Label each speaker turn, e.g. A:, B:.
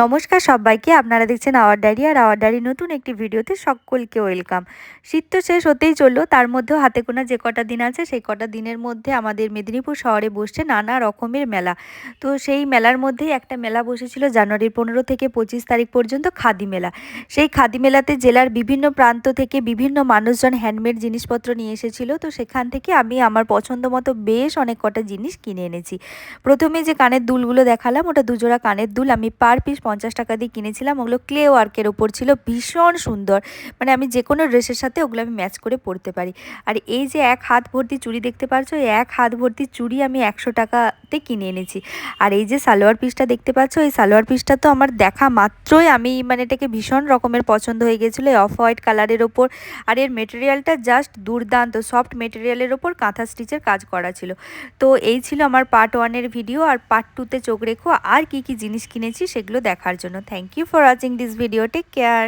A: নমস্কার সবাইকে, আপনারা দেখছেন আওয়ার ডায়েরি। আর আওয়ার ডায়েরি নতুন একটি ভিডিওতে সকলকে ওয়েলকাম। শীত তো শেষ হতেই চললো, তার মধ্যেও হাতে গোনা যে কটা দিন আছে সেই কটা দিনের মধ্যে আমাদের মেদিনীপুর শহরে বসছে নানা রকমের মেলা। তো সেই মেলার মধ্যেই একটা মেলা বসেছিল জানুয়ারির 15 থেকে 25 তারিখ পর্যন্ত, খাদি মেলা। সেই খাদি মেলাতে জেলার বিভিন্ন প্রান্ত থেকে বিভিন্ন মানুষজন হ্যান্ডমেড জিনিসপত্র নিয়ে এসেছিল। তো সেখান থেকে আমি আমার পছন্দ মতো বেশ অনেক কটা জিনিস কিনে এনেছি। প্রথমে যে কানের দুলগুলো দেখালাম, ওটা দুজোড়া কানের দুল আমি পার পিস 50 টাকা দিয়ে কিনেছিলাম। ওগুলো ক্লে ওয়ার্কের ওপর ছিল, ভীষণ সুন্দর। মানে আমি যে কোনো ড্রেসের সাথে ওগুলো আমি ম্যাচ করে পরতে পারি। আর এই যে এক হাত ভর্তি চুড়ি দেখতে পাচ্ছ, এই এক হাত ভর্তি চুড়ি আমি 100 টাকাতে কিনে এনেছি। আর এই যে সালোয়ার পিসটা দেখতে পাচ্ছ, এই সালোয়ার পিসটা তো আমার দেখা মাত্রই আমি এটাকে ভীষণ রকমের পছন্দ হয়ে গেছিলো। এই অফ হোয়াইট কালারের ওপর, আর এর মেটেরিয়ালটা জাস্ট দুর্দান্ত, সফট মেটেরিয়ালের ওপর কাঁথা স্টিচের কাজ করা ছিল। তো এই ছিল আমার পার্ট 1-এর ভিডিও। আর পার্ট 2-তে চোখ রেখো আর কি কি জিনিস কিনেছি সেগুলো দেখার জন্য। Thank you for watching this video. Take care.